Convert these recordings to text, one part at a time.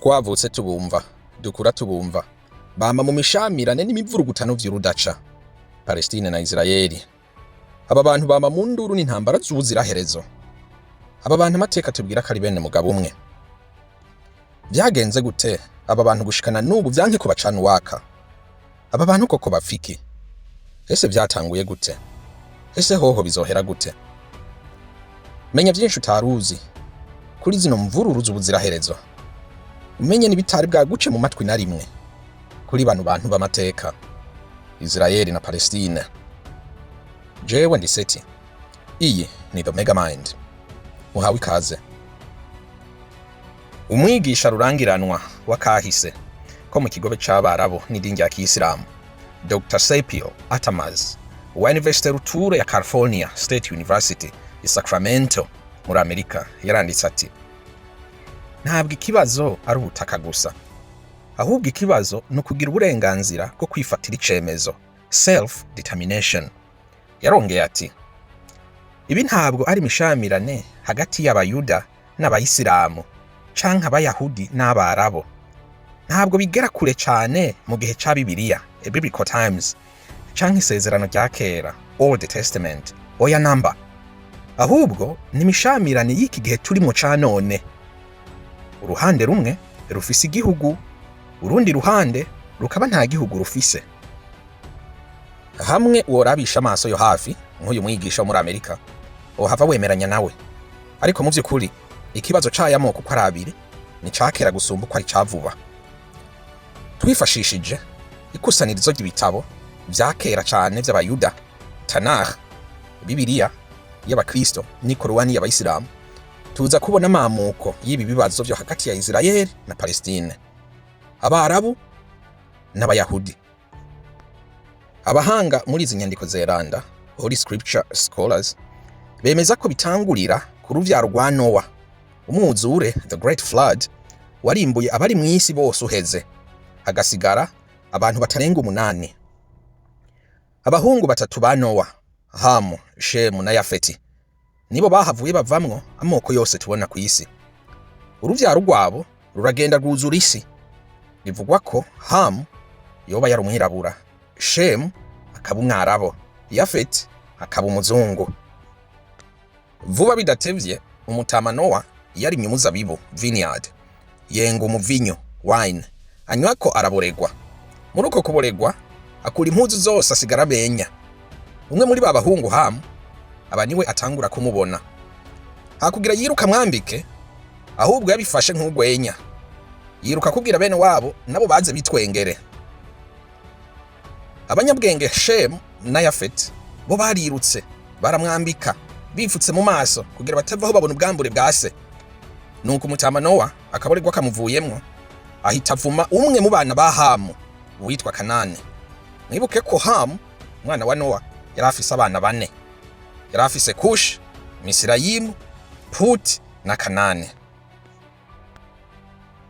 Twavutse tubunva, dukura tubunva, bama mumishamirane nimivurugutano vyurudaca, Palestine na Isreal. Aba bantu bama munduru n'intambara zubuziraherezo. Aba bantu AMATEKA atubwira ko ari bene mugabo umwe. Vyagenze gute aba bantu gushikana nubu vyanke ko bacana waka? Aba bantu koko bafiki? Ese vyatanguye gute? Ese hoho bizohera gute? Menya vyinshi utaruzi kuri zino mvururu zubuziraherezo. Menya n'ibitari bwa guce mu matwi na rimwe kuri bantu bamateka Isreal na Palestine. Jewe ndi seti. Iyi ni the mega mind. Muhawe ikaze. Umwigisha rurangiranwa wa kahise ko mu kigobe c'abarabo n'idingi ya Islam, Dr. Sepio Atamaz wa University Ruture ya California State University i Sacramento muri Amerika yaranditse ati: ntabwo ikibazo ari ubutaka gusa, ahubwo ikibazo no kugira uburenganzira bwo kwifatira icemezo, self determination. Yarongeye ati: ibi ntabwo ari mishamirane hagati y'abayuda n'abayisilamu canke abayahudi n'abarabo. Ntabwo bigera kure cyane mu gihe ca Bibiliya, biblical times, canke isezerano rya kera, Old Testament, oya namba. Ahubwo ni mishamirane y'iki gihe turimo ca none. Uruhande rumwe rufise igihugu, urundi ruhande rukaba nta gihugu rufise. Hamwe worabisha amaso yo hafi nk'uyu mwigisha wo muri Amerika, ohava wemeranya nawe. Ariko mu vy'ukuri ikibazo c'ayamoko ko arabiri ni cakera gusumba uko ari cavuba. Twifashishije ikusanirizo ry'ibitabo vyakera cane vy'abayuda, Tanakh, Bibiliya y'abakristo ni Korani y'abayisilamu, tuza kubona amamoko y'ibi bibazo vyo hagati ya Isreal na Palestine, abarabu n'abayahudi. Abahanga muri izi nyandiko zeranda, Holy Scripture Scholars, bemeza ko bitangurira ku ruvyaro rwa Noah, umwuzure, the Great Flood, warimbuye abari mw'isi bose uheze, hagasigara abantu batarenga 8. Abahungu batatu ba Noah, Hamu, Shemu na Yafeti, nibo bahavuye bavamwo amoko yose tubona ku isi. Uruvyaro rwabo ruragenda rwuzura isi. Bivugwa ko Hamu yoba yari umwirabura, Shemu akaba umwarabo, Yafeti akaba umuzungu. Vuba bidatevye umutama Noah yarimye umuzabibu, vineyard, yenga umuvinyo, wine, anywako araboregwa. Muri uko kuboregwa akura impuzu zose asigara Menya. Umwe muri babahungu Hamu aba niwe atangura kumubona. Hakugira yiruka mwambike, ahubwo yabifashe nk'ugwenya. Yiruka kubwira bene wabo nabo baze bitwengere. Abanyabwenge Shemu na Yafeti bo barirutse baramwambika, bifutse mu maso kugira batavaho babona ubwambure bwa se. Nuko umutama Noah akaboregwa kamuvuyemwo, ahita avuma umwe mu bana ba Hamu witwa Kanani. Mwibuke ko Hamu umwana wa Noah yari afise abana 4. Yari afise Kush, Misirayimu, Put na Kanani.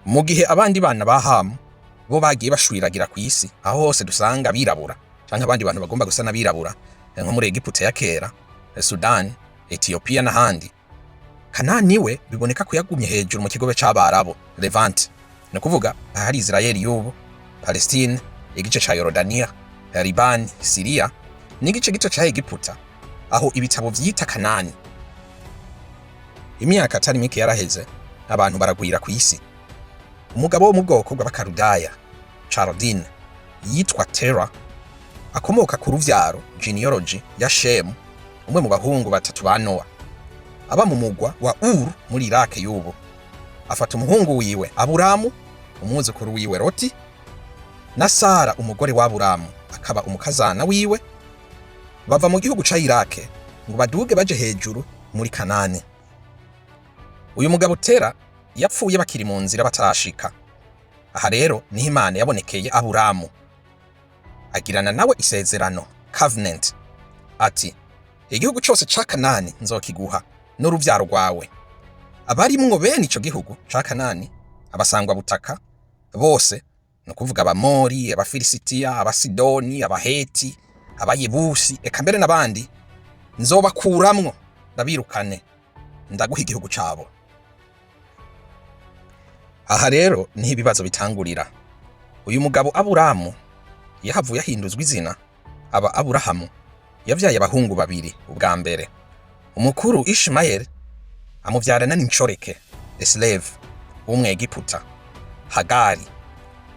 Mu gihe abandi bana ba Hamu bo bagiye bashwiragira ku isi, aho hose dusanga birabura canke abandi bantu bagomba gusa nabirabura, nko muri Egiputa ya kera, Sudan, Ethiopia n'ahandi. Kanani we biboneka ko yagumye hejuru mu kigobe c'abarabo, Levant, no kuvuga ahari Isreal y'ubu, Palestine, igice ca Yordania, Liban, Syria, n'igice gito ca Egiputa, aho ibitabo vyita Kanani. Imyaka atari mike yaraheze, abantu baragwira ku isi. Umugabo wo mu bwoko bw'abakarudaya, Chaldin, yitwa Terah, akomoka ku ruvyaro, genealogy, ya Shemu, umwe mu bahungu batatu ba Noah, aba mu mugwa wa Ur muri Iraq y'ubu. Afata umuhungu wiwe Aburamu, umwuzukuru wiwe Loti, na Sara umugore wa Aburamu akaba umukazana wiwe, bava mu gihugu ca Iraq ngo baduge baje hejuru muri Kanani. Uyu mugabo Terah yapfuye bakiri mu nzira batarashika. Aha rero niho Imana yabonekeye Aburamu, agirana nawe isezerano, covenant, ati: igihugu cyose ca Kanani nzokiguha n'uruvyaro rwawe. Abarimwo bene ico gihugu ca Kanani, abasangwa butaka bose, no kuvuga Abamori, Abafilisitiya, Abasidoni, Abaheti, Abayebusi, eka mbere n'abandi, nzobakuramwo ndabirukane, ndaguha igihugu cabo. Aha rero niho ibibazo bitangurira. Uyu mugabo Aburamu yahavuye ahinduzwa izina aba Aburahamu. Yavyaye abahungu babiri. Ubwa mbere umukuru Ishmael amuvyarana n'incoreke, the slave w'Umwegiputa, Hagari.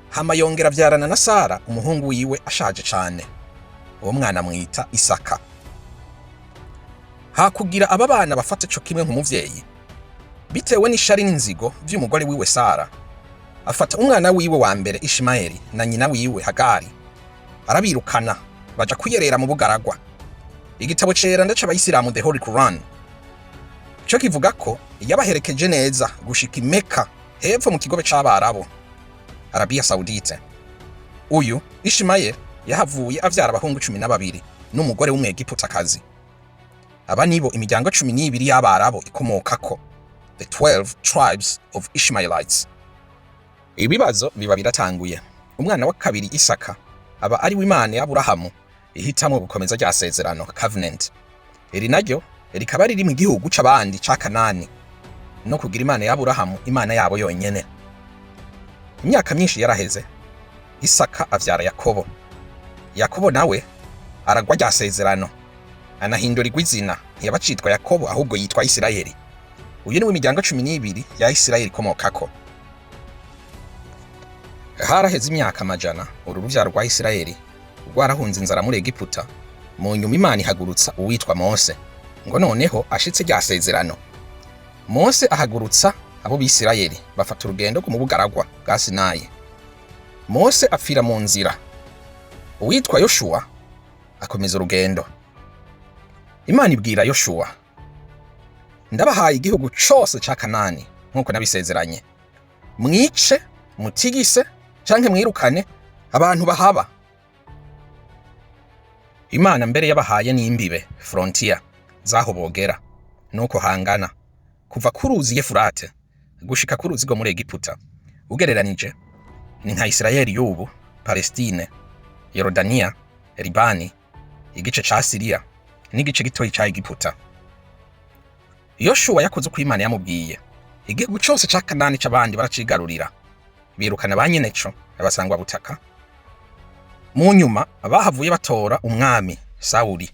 Hama yongera avyarana na Sara umuhungu wiwe ashaje cane. Uwo mwana mwita Isaka. Hakugira aba bana bafata co kimwe nk'umuvyeyi. Bitewe n'ishari n'inzigo vy'umugore wiwe Sara, afata umwana wiwe wa mbere Ishmael na nyina wiwe Hagari, arabirukana baja kuyerera mu bugaragwa. Igitabo cera ndaca abayisilamu the Holy Quran cyo kivuga ko yabaherekeje neza gushika Mecca hepfo mu kigobe c'Abarabu, Arabia Saudite. Uyu Ishmael yahavuye avyara abahungu 12 n'umugore w'Umwegiputakazi. Aba nibo imiryango 12 y'Abarabu ikomokako, the 12 tribes of Ishmaelites. Ibibazo biba biratanguye. Umwana wa kabiri Isaka aba ari w'Imana ya Aburahamu ihitamwe gukomeza rya sezerano, covenant. Iri naryo rikaba riri mu gihugu c'abandi ca Kanani, no kugira Imana ya Aburahamu Imana yabo yonyene. Imyaka myinshi yaraheze, Isaka avyara Yakobo. Yakobo nawe aragwa rya sezerano, anahindurirwa izina, ntiyabacitwa Yakobo ahubwo yitwa Isirayeli. Uyu niwe imiryango 12 ya Isirayeli ikomokako. Haraheze imyaka amajana uru ruvyaro rwa Isirayeli rwarahunze inzara muri Egiputa. Mu nyuma Imana ihagurutsa uwitwa Mose ngo noneho ashitse rya sezerano. Mose ahagurutsa abo b'Isirayeli bafata urugendo mu bugaragwa bwa Sinayi. Mose apfira mu nzira. Uwitwa Yoshua akomeza urugendo. Imana ibwira Yoshua, ndabahaye igihugu cose ca Kanani nkuko nabisezeranye. Mwice, mutigise, canke mwirukane abantu bahaba. Imana mbere yabahaye n'imbibe, frontier zaho bogera nuko hangana kuva ku ruzi Efurate gushika ku ruzi rwo muri Egiputa. Ugereranije ni nka Isreal y'ubu, Palestine, Yorodania, Libani, igice ca Syria n'igice gitoyi ca Egiputa. Yoshua yakoze uko Imana yamubwiye. Igihugu cose ca Kanani c'abandi baracigarurira, birukana banyeneco abasangwa butaka. Mu nyuma abahavuye batora umwami Sauli,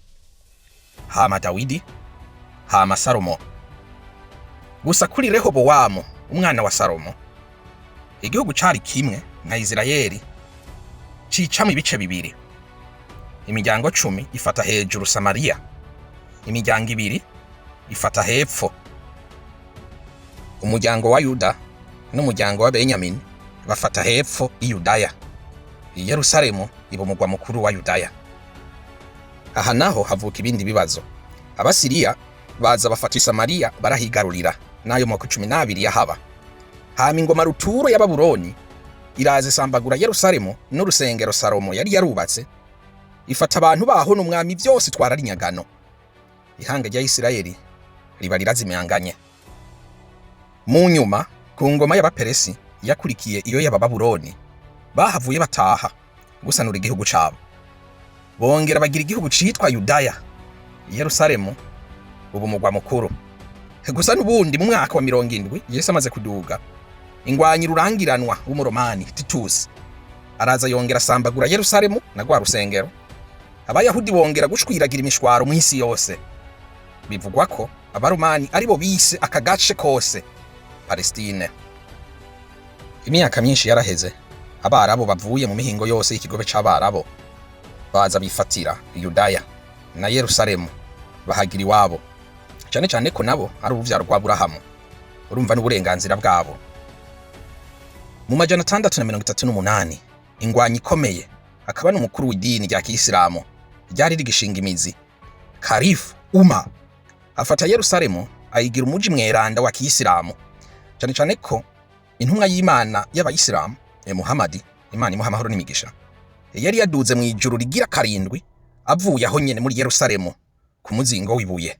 hama Dawidi, hama Salomo. Gusa kuri Rehobowamu umwana wa Salomo, igihugu cari kimwe nka Isirayeli cicamwe ibice bibiri. Imiryango 10 ifata hejuru Samaria, imiryango 2 ifata hepfo. Umuryango wa Yuda n'umuryango wa Benyamin bafata hepfo i Yudaya. Yerusalemu iba umugwa mukuru wa Yudaya. Aha naho havuka ibindi bibazo. Abasiriya baza bafata Samaria barahigarurira, nayo moko 12 yahaba. Hama ingoma ruturo ya Babuloni iraze sambagura Yerusalemu n'urusengero Salomo yari yarubatse, ifata abantu baho n'umwami byose twarari nyagano. Ihanga rya Isirayeli riba rirazimyanganye. Mu nyuma ku ngoma y'Abaperesi yakurikiye iyo y'Ababuloni, bahavuye bataha gusanura igihugu cabo. Bongera bagira igihugu citwa Yudaya, Yerusalemu ubu mugwa mukuru. Gusa n'ubundi mu mwaka wa 70 Yesu amaze kuduga, ingwanyi rurangiranwa w'umuromani Titus araza yongera sambagura Yerusalemu na gwa rusengero. Abayahudi bongera gushwiragira imishwaro mu isi yose. Bivugwa ko abaromani aribo bise akagace kose Palestine. Imyaka myinshi yaraheze, Abarabu bavuye mu mihingo yose y'ikigobe c'Abarabu baza bifatira Yudaya na Yerusalemu bahagira iwabo. Cyane cyane ko nabo ari uruvyaro rwa Aburahamu, urumva n'uburenganzira bwabo. Mu majana 638 ingwanyi ikomeye akaba n'umukuru w'idini rya Kiyisilamu ryari rigishinga imizi, Khalif Umar afata Yerusalemu ayigira umuji mweranda wa Kiyisilamu. Cyane cyane ko intumwa y'Imana y'Abayisilamu Muhammad, Imana imuha amahoro n'imigisha, yari yaduze mu ijuru rigira 7 avuye aho nyene muri Yerusalemu ku muzingo w'ibuye,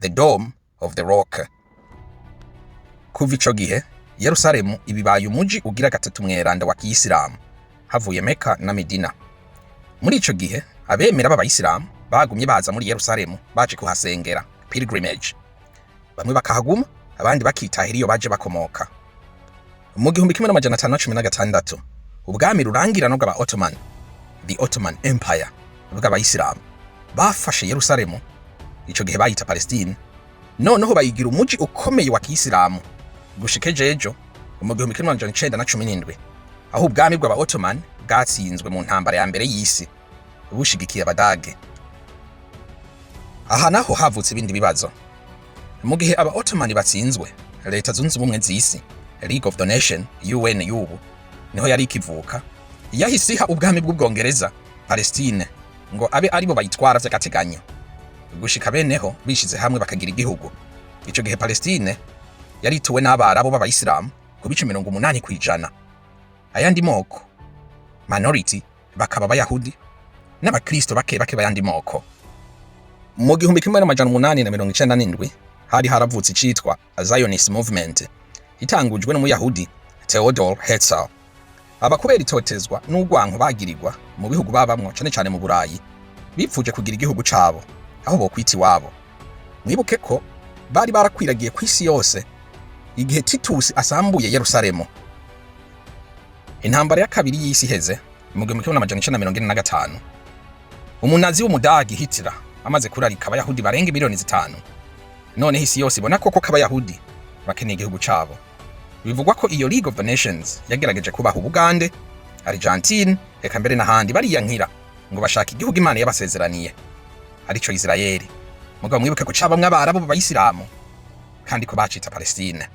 the dome of the rock. Kuva ico gihe Yerusalemu ibibaye umuji ugira 3 mweranda wa Kiyisilamu havuye Mecca na Medina. Muri ico gihe abemera b'Abayisilamu bagumye baza muri Yerusalemu baje kuhasengera, pilgrimage. Bamwe bakahaguma abandi bakitahira iyo baje bakomoka. mu 1516 ubwami rurangirana bw'aba Ottoman, the Ottoman Empire bw'abayisilamu bafashe Yerusalemu, ico gihe bayita Palestine, noneho bayigira umuji ukomeye wa kiyisilamu gushika ejo mu 1917 aho ubwami bw'aba Ottoman bwatsinzwe mu ntambara ya mbere y'isi bushigikiye abadage. Aha naho havutse ibindi bibazo. Mu gihe aba Ottoman batsinzwe, leta zunze ubumwe z'isi, League of the Nation, UN y'ubu, niho yari ikivuka, yahise iha ubwami bw'Ubwongereza Palestine ngo abe aribo bayitwara vy'agateganyo gushika beneho bishize hamwe bakagira igihugu. Ico gihe Palestine yari ituwe n'abarabu b'abayisilamu ku bice 80%. Ayandi moko minority bakaba abayahudi n'abakristo bake bayandi moko. Mu 1897 hari haravutse icitwa Zionist Movement itangujwe n'umuyahudi Theodor Herzl. Abakubera itotezwa n'ugwanko bagirirwa mu bihugu babamwo cane mu Burayi, bipfuje kugira igihugu cabo aho bokwita iwabo. Mwibuke ko bari barakwiragiye kw'isi yose igihe Titus asambuye Yerusalemu. Intambara ya kabiri y'isi heze mu 1945 umunazi w'umudagi Hitler amaze kurarika abayahudi barenga miliyoni 5. None isi yose ibona koko k'abayahudi bakeneye igihugu cabo. Bivugwa ko iyo League of the Nations yagerageje kubaha Ubugande, Argentine, eka mbere n'ahandi bariyankira ngo bashaka igihugu Imana yabasezeraniye arico Isreal. Mugabo mwibuke ko cabamwe abarabu b'abayisilamu kandi ko bacita Palestine.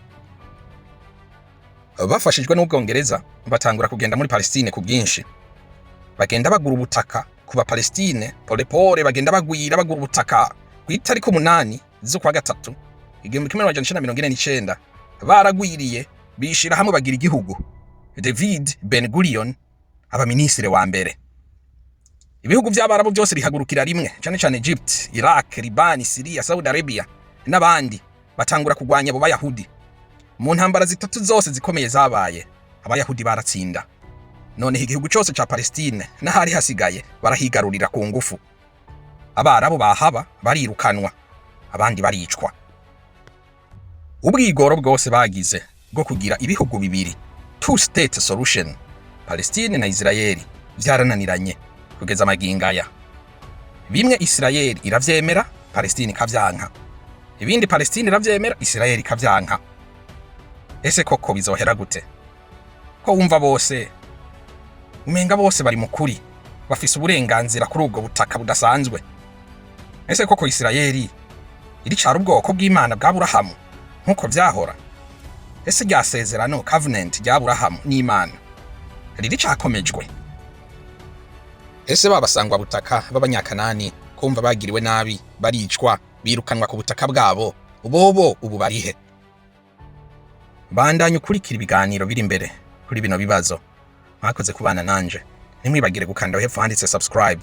Bafashijwe n'Ubwongereza batangura kugenda muri Palestine ku bwinshi, bagenda bagura ubutaka kuba Palestine pole bagenda bagura ubutaka ku itariki 8 z'ukwa gatatu 1949 baragwiriye bishira hamwe bagira igihugu. David Ben Gurion aba ministre wa mbere. Ibihugu by'abarabu byose bihagurukira rimwe, cyane Egypt, Iraq, Liban, Syria, Saudi Arabia n'abandi batangura kugwanya abo bayahudi. Mu ntambara zitatu zose zikomeye zabaye, abayahudi baratsinda. None igihugu cyose ca Palestine n'ahari hasigaye barahigarurira ku ngufu. Abarabu bahaba barirukanwa, abandi baricwa. Ubwigoro bwose bagize bwo kugira ibihugu bibiri, two state solution, Palestine na Isreal, vyarananiranye kugeza magingaya. Bimwe Isreal iravyemera, Palestine ikavyanka. Ibindi Palestine iravyemera, Isreal ikavyanka. Ese koko bizohera gute? Ko wumva bose umenga bose bari mukuri, bafise uburenganzira kuri ubwo butaka budasanzwe. Ese koko Isreal iri cara ubwoko bw'Imana bwa Aburahamu nkuko vyahora? Ese ryasezerano covenant rya Aburahamu n'Imana riri cakomejwe? Ese babasangwa butaka b'abanyakanani kumva bagiriwe nabi baricwa birukanwa ku butaka bwabo, bobo ubu barihe? Bandanye ukurikira ibiganiro biri imbere kuri bino bibazo. Mwakoze kubana nanje, nimwibagire gukanda hepfo handitse subscribe,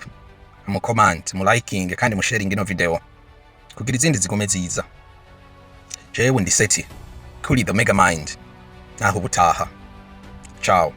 mu comment, mu liking kandi mu sharing ino video kugira izindi zigume ziza. Jewe ndi Seti kuri the Mega Mind. Naho butaha. Ciao.